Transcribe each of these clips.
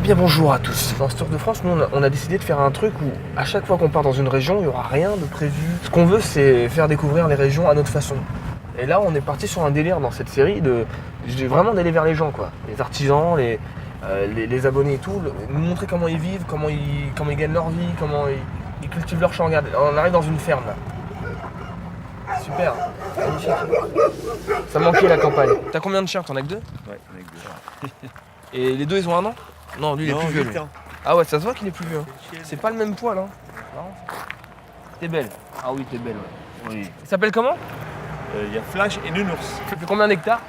bien bonjour à tous. Dans ce Tour de France, nous on a décidé de faire un truc où à chaque fois qu'on part dans une région, il n'y aura rien de prévu. Ce qu'on veut, c'est faire découvrir les régions à notre façon. Et là, on est parti sur un délire dans cette série vraiment d'aller vers les gens, quoi. Les artisans, les abonnés et tout, nous montrer comment ils vivent, comment ils gagnent leur vie, comment ils cultivent leur champ. Regarde, on arrive dans une ferme là. Super, magnifique. Ça manquait la campagne. T'as combien de chiens? T'en as que deux? Ouais, on a que deux. Et les deux, ils ont un an? Non, lui, il est plus vieux. Lui. Ah ouais, ça se voit qu'il est plus vieux. C'est pas le même poil, hein. T'es belle. Ah oui, t'es belle, ouais. Oui. Il s'appelle comment? Il y a Flash et Nounours. Ça fait combien d'hectares?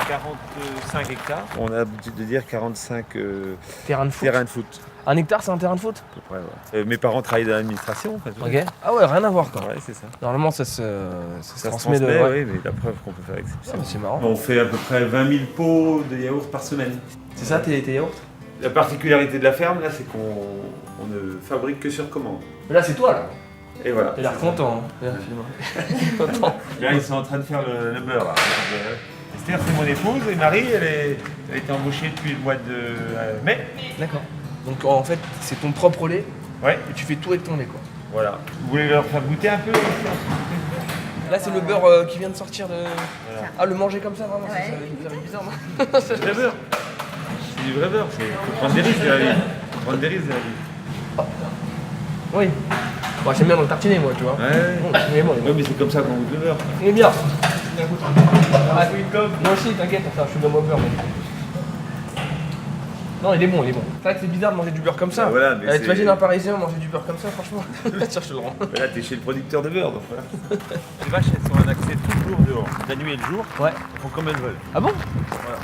45 hectares. On a l'habitude de dire 45 terrains de foot. Terrain de foot. Un hectare, c'est un terrain de foot? À peu près, ouais. Mes parents travaillent dans l'administration. En fait, ouais. Ok. Ah ouais, rien à voir, quoi. Ouais, c'est ça. Normalement, ça se transmet de... Oui, mais la preuve qu'on peut faire avec ça. C'est marrant. On fait à peu près 20 000 pots de yaourt par semaine. C'est ça, tes yaourts? La particularité de la ferme, là, c'est qu'on ne fabrique que sur commande. Mais là, c'est toi, là. Et voilà. T'as l'air content. Hein. Content. Là, ils sont en train de faire le beurre. Là. Esther, c'est mon épouse, et Marie, elle a été embauchée depuis le mois de mai. D'accord. Donc, en fait, c'est ton propre lait. Ouais. Et tu fais tout avec ton lait, quoi. Voilà. Vous voulez leur faire goûter un peu? Là, c'est le beurre qui vient de sortir de... Voilà. Ah, le manger comme ça, vraiment, ouais. ça fait bizarre, non? C'est du vrai beurre. C'est du vrai beurre. Faut prendre des risques de la vie. Faut prendre des risques de la vie. Oui. Bon, j'aime bien dans le tartiner, moi, tu vois. Ouais. Mais bon, Oui, mais c'est comme ça qu'on goûte le beurre. il est bien. Ah, moi aussi, t'inquiète, enfin, je suis dans mon beurre. Mais... Non, il est bon, il est bon. C'est vrai que c'est bizarre de manger du beurre comme ça. Voilà, mais t'imagines un Parisien manger du beurre comme ça, franchement. Tiens, je te le rends. Mais là, t'es chez le producteur de beurre, donc voilà. Les vaches, elles sont en accès tout le jour dehors. La nuit et le jour, Ouais. elles font comme elles veulent. Ah bon? Voilà.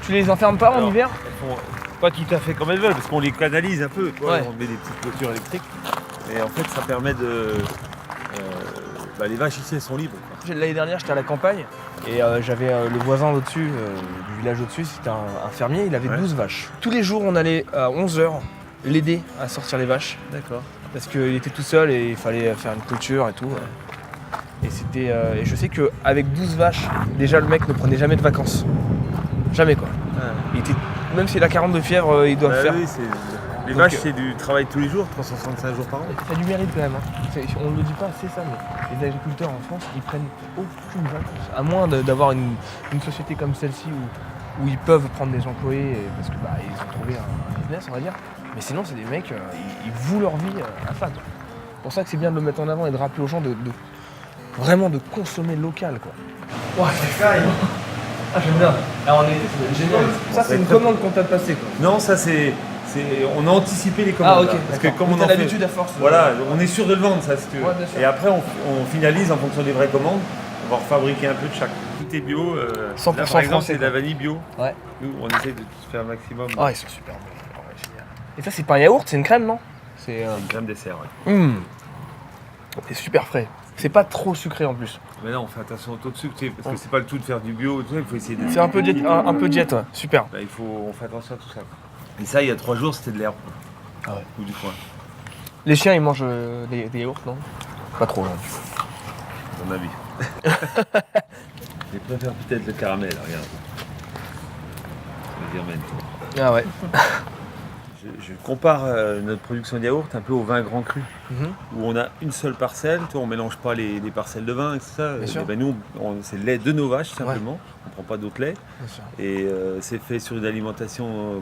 Tu les enfermes pas en Alors, hiver? Elles font pas tout à fait comme elles veulent, parce qu'on les canalise un peu. Tu vois, Ouais. on met des petites clôtures électriques. Et en fait, ça permet de... les vaches ici, elles sont libres. Quoi. L'année dernière, j'étais à la campagne et j'avais le voisin au-dessus, du village au-dessus, c'était un fermier, il avait 12 vaches. Tous les jours, on allait à 11h l'aider à sortir les vaches. D'accord. Parce qu'il était tout seul et il fallait faire une clôture et tout. Et c'était, et je sais qu'avec 12 vaches, déjà le mec ne prenait jamais de vacances. Jamais, quoi. Ouais. Il était, même s'il a 42 fièvres, il doit faire... Oui, les vaches, c'est du travail tous les jours, 365 jours par an. Ça a du mérite quand même. Hein. On ne le dit pas assez ça, mais les agriculteurs en France, ils prennent aucune vacances. À moins d'avoir une société comme celle-ci où ils peuvent prendre des employés parce que ils ont trouvé un business, on va dire. Mais sinon, c'est des mecs, ils vouent leur vie à fat. C'est pour ça que c'est bien de le mettre en avant et de rappeler aux gens vraiment de consommer local, quoi. Ouais, c'est ça, ah, j'aime bien. Alors, en été, c'est génial. Ça, c'est une commande qu'on t'a passée, quoi. Non, ça on a anticipé les commandes. Ah, ok. Là, parce que comme on en l'habitude à force. Voilà, on est sûr de le vendre, ça, si tu veux. Ouais, bien sûr. Et après, on finalise en fonction des vraies commandes. On va refabriquer un peu de chaque. Tout est bio. 100% là, par exemple, français, c'est de la vanille bio. Ouais. Nous, on essaie de faire un maximum. Ah, ils sont super bons. Ouais, génial. Et ça, c'est pas un yaourt, c'est une crème, non? C'est une crème dessert, ouais. C'est super frais. C'est pas trop sucré en plus. Mais là, on fait attention au taux de sucre, tu sais, parce que c'est pas le tout de faire du bio. Tu sais, il faut essayer de... C'est un peu diète, ouais. Super. Là, on fait attention à tout ça. Et ça, il y a 3 jours, c'était de l'herbe. Ah ouais. Ou du foin. Les chiens, ils mangent des yaourts, non? Pas trop, non. À mon avis. Ils préfèrent peut-être le caramel, regarde. Le vermine. Ah ouais. Je compare notre production de yaourt un peu au vin grand cru, où on a une seule parcelle, tu vois, on ne mélange pas les parcelles de vin et tout ça. Bien sûr. Nous, c'est le lait de nos vaches simplement, on ne prend pas d'autre lait. Bien sûr. Et c'est fait sur une alimentation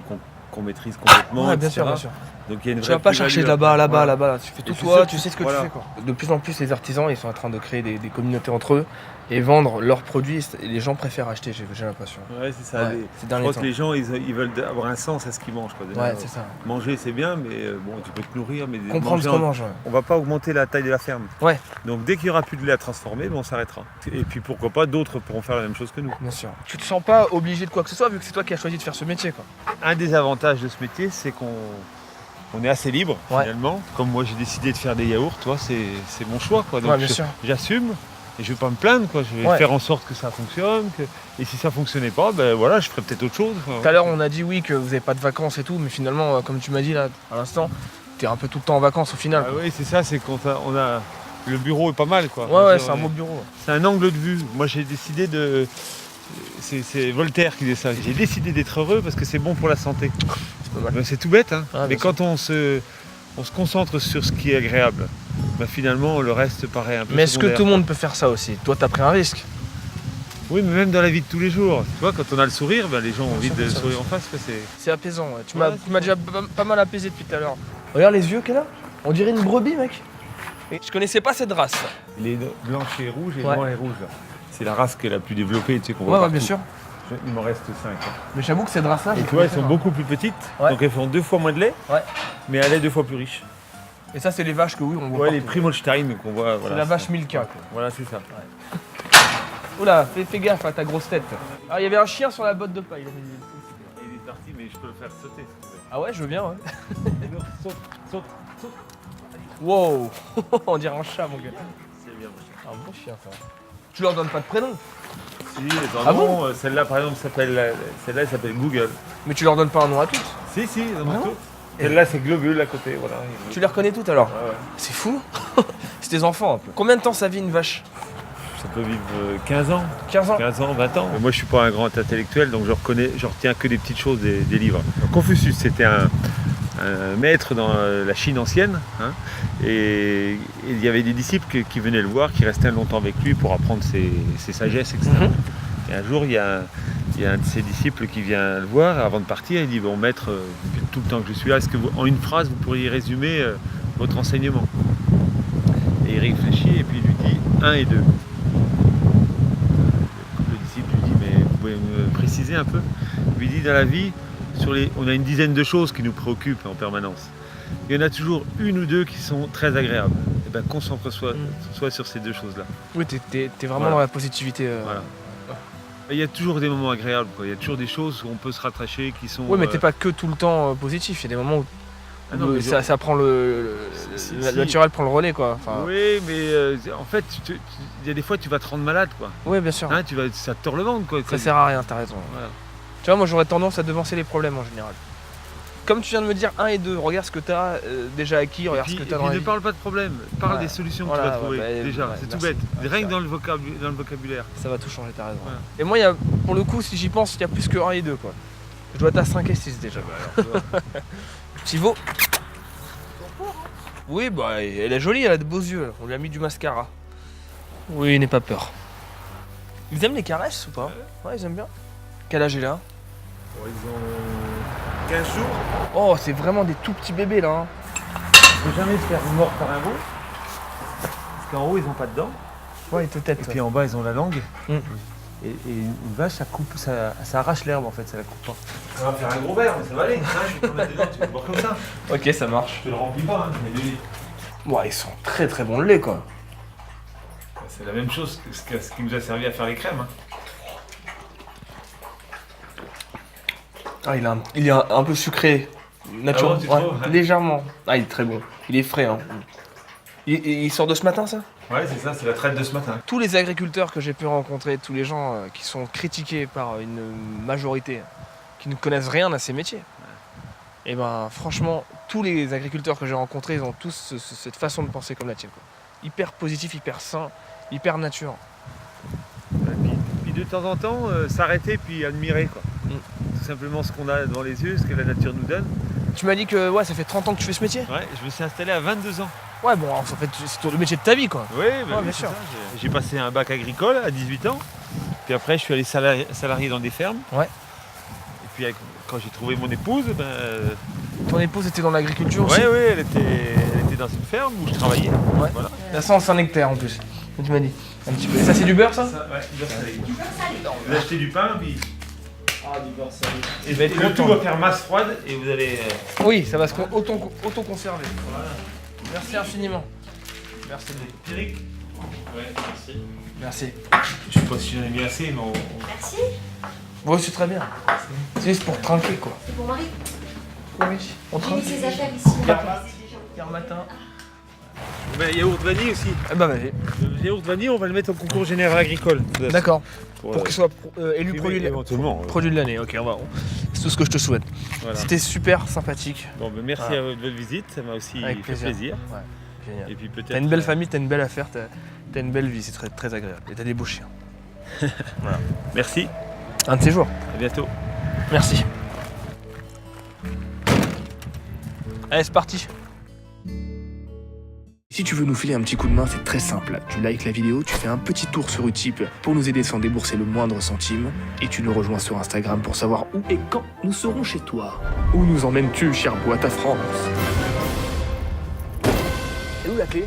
qu'on maîtrise complètement. Ouais, bien etc. sûr, bien sûr. Donc, il y a une Tu vraie vas pas plus-value chercher après. là-bas. Voilà. Tu fais tout Et toi, c'est tu sais ce que voilà. tu fais, quoi. De plus en plus, les artisans, ils sont en train de créer des communautés entre eux et vendre leurs produits. Et les gens préfèrent acheter, j'ai l'impression. Ouais, c'est ça. Ouais, Je crois que les gens, ils veulent avoir un sens à ce qu'ils mangent. Quoi. Ouais, c'est ça. Manger, c'est bien, mais bon, tu peux te nourrir. Mais Comprendre ce qu'on mange, ouais. On va pas augmenter la taille de la ferme. Ouais. Donc dès qu'il n'y aura plus de lait à transformer, on s'arrêtera. Et puis pourquoi pas, d'autres pourront faire la même chose que nous. Bien sûr. Tu te sens pas obligé de quoi que ce soit vu que c'est toi qui as choisi de faire ce métier, quoi. Un des avantages de ce métier, c'est qu'on est assez libre, finalement. Comme moi, j'ai décidé de faire des yaourts, toi, c'est mon choix, quoi. Donc bien sûr. j'assume. Et je vais pas me plaindre, quoi. Je vais faire en sorte que ça fonctionne. Et si ça fonctionnait pas, ben voilà, je ferais peut-être autre chose. Tout à l'heure, on a dit oui que vous n'avez pas de vacances et tout, mais finalement, comme tu m'as dit là à l'instant, t'es un peu tout le temps en vacances au final. Ah oui, c'est ça, c'est qu'on a le bureau est pas mal, quoi. Ouais, c'est un beau bureau. C'est un angle de vue. Moi, j'ai décidé de... C'est Voltaire qui disait ça. J'ai décidé d'être heureux parce que c'est bon pour la santé. C'est pas mal. Ben, c'est tout bête, hein. Ah, mais bien quand on se concentre sur ce qui est agréable, ben, finalement le reste paraît un peu Mais est-ce que secondaire. tout le monde peut faire ça aussi? Toi, t'as pris un risque. Oui, mais même dans la vie de tous les jours. Tu vois, quand on a le sourire, ben, les gens ont envie sûr de que ça sourire va. en face. Quoi, C'est apaisant. Ouais. Tu Ouais, m'as c'est déjà pas mal apaisé depuis tout à l'heure. Regarde les yeux qu'elle a. On dirait une brebis, mec. Et je connaissais pas cette race. Les blanches et rouges et Ouais. noirs et rouges. Là. C'est la race qui est la plus développée, tu sais, qu'on Ouais, voit ouais, partout. bien sûr. Il m'en reste 5. Mais j'avoue que cette race-là, Et je tu vois, elles connaissais sont pas. beaucoup plus petites, Ouais. donc elles font 2 fois moins de lait, Ouais. mais un lait 2 fois plus riche. Et ça, c'est les vaches que oui, on voit. Ouais, les partout. Primolstein qu'on voit. C'est Voilà, la vache Milka. Quoi. Voilà, c'est ça. Oula, fais gaffe à ta grosse tête. Ah, il y avait un chien sur la botte de paille. Il est parti, mais je peux le faire sauter. Ah ouais, je veux bien, ouais. Saute, saute, saute. Wow. On dirait un chat, mon gars. C'est bien. Un bon chien, ça. Tu leur donnes pas de prénom, Si, les Ah bon celle-là, par exemple, celle-là, elle s'appelle Google. mais tu leur donnes pas un nom à toutes. Si, ils en ont Vraiment toutes. Celle-là, c'est Globule à côté, voilà. Tu les reconnais toutes alors. Ouais, ouais. C'est fou. C'est tes enfants un peu. Combien de temps ça vit une vache? Ça peut vivre 15 ans. 15 ans. 15 ans, 20 ans. Moi, je suis pas un grand intellectuel, donc je retiens que des petites choses des livres. Donc, Confucius, c'était un maître dans la Chine ancienne, hein, et il y avait des disciples qui venaient le voir, qui restaient longtemps avec lui pour apprendre ses sagesses, etc. Mhm. Et un jour, il y a un de ses disciples qui vient le voir avant de partir. Il dit, bon maître, depuis tout le temps que je suis là, est-ce que en une phrase, vous pourriez résumer votre enseignement? Et il réfléchit et puis il lui dit 1 et 2. Le disciple lui dit, mais vous pouvez me préciser un peu? Il lui dit, dans la vie, on a une dizaine de choses qui nous préoccupent en permanence. Il y en a toujours une ou deux qui sont très agréables. Et ben, concentre-toi sur ces 2 choses-là. Oui, t'es vraiment Voilà. dans la positivité. Voilà. Il y a toujours des moments agréables, quoi. Il y a toujours des choses où on peut se rattacher qui sont. Oui, mais t'es pas que tout le temps positif. Il y a des moments où Ah non, mais ça prend le Si, naturel prend le relais, quoi. Enfin, Oui, mais en fait, il y a des fois tu vas te rendre malade, quoi. oui, bien sûr. Hein, ça te tord le ventre, quoi. Ça sert à rien, t'as raison. Voilà. Tu vois, moi j'aurais tendance à devancer les problèmes en général. Comme tu viens de me dire 1 et 2, regarde ce que t'as déjà acquis, Et regarde puis, ce que t'as dans la ne vie. parle pas de problème, parle Ouais. des solutions que Voilà, tu vas trouver, ouais, déjà, ouais, c'est tout merci. bête. Ouais, Rien c'est que dans le vocabulaire. Ça va tout changer, t'as raison. Voilà. Et moi, pour le coup, si j'y pense, il y a plus que 1 et 2, quoi. Je dois être à 5 et 6 déjà. Petit veau. Oui, bah, elle est jolie, elle a de beaux yeux. On lui a mis du mascara. Oui, n'aie pas peur. Ils aiment les caresses ou pas? Ouais, ils aiment bien. Quel âge est là? Ils ont 15 jours. Oh, c'est vraiment des tout petits bébés là. Hein. Il ne faut jamais se faire mordre par un veau. Parce qu'en haut, ils n'ont pas de dents. Ouais, peut-être. Et puis en bas, ils ont la langue. Mm. Et une vache, ça coupe, ça arrache l'herbe en fait, ça la coupe pas. On va faire un gros verre, mais ça va aller. Je vais te le mettre dedans, tu vas boire comme ça. Ok, ça marche. Je te le remplis pas, hein, mais lui, Ouais, ils sont très très bons le lait quoi. c'est la même chose que ce qui nous a servi à faire les crèmes. Hein. Ah, il est un peu sucré. Naturel. Ah bon, tu trouves, ouais. Légèrement. Ah, il est très bon. Il est frais. Hein. Il sort de ce matin ça? Ouais, c'est ça, c'est la traite de ce matin. Tous les agriculteurs que j'ai pu rencontrer, tous les gens qui sont critiqués par une majorité, qui ne connaissent rien à ces métiers, et ben franchement, tous les agriculteurs que j'ai rencontrés, ils ont tous cette façon de penser comme la tienne. Quoi. Hyper positif, hyper sain, hyper nature. Puis de temps en temps, s'arrêter puis admirer quoi. Tout simplement ce qu'on a devant les yeux, ce que la nature nous donne. Tu m'as dit que ouais, ça fait 30 ans que tu fais ce métier? Ouais, je me suis installé à 22 ans. Ouais, bon, en fait, c'est le métier de ta vie quoi. Oui, bien c'est sûr. ça, j'ai passé un bac agricole à 18 ans. Puis après, je suis allé salarié dans des fermes. Ouais. Et puis quand j'ai trouvé mon épouse, Ton épouse était dans l'agriculture aussi? ouais, elle était dans une ferme où je travaillais. Ouais. Voilà. Ça sent 5 hectares en plus. Tu m'as dit. Un petit peu. Et ça, c'est du beurre ça? Ouais, du beurre salé. Vous achetez du pain, puis Ah, du beurre salé. et le tout va faire masse froide et vous allez. Oui, ça va se auto-conserver. Voilà. Merci infiniment. Merci. Eric. Ouais, merci. Merci. Je sais pas si j'en ai mis assez, mais Merci, Bon, c'est très bien. C'est juste pour trinquer quoi. c'est pour Marie. Oui, on J'ai mis trinque. ses affaires ici. Hier matin. on met un yaourt vanille aussi. Eh bah, vas-y. Le yaourt vanille, on va le mettre au concours général agricole. D'accord. Pour Pour qu'il soit élu primer éventuellement. produit de l'année. Ok, c'est tout ce que je te souhaite. Voilà. C'était super sympathique. Bon, merci Voilà. à votre visite, ça m'a aussi Avec fait plaisir. Ouais, génial. Et puis peut-être. T'as une belle famille, t'as une belle affaire, t'as une belle vie, c'est très, très agréable. Et t'as des beaux chiens. Merci, Un de ces jours. à bientôt. Merci. Allez, c'est parti. Si tu veux nous filer un petit coup de main, c'est très simple. Tu likes la vidéo, tu fais un petit tour sur Utip pour nous aider sans débourser le moindre centime, et tu nous rejoins sur Instagram pour savoir où et quand nous serons chez toi. Où nous emmènes-tu, chère boîte à France? Et où la clé?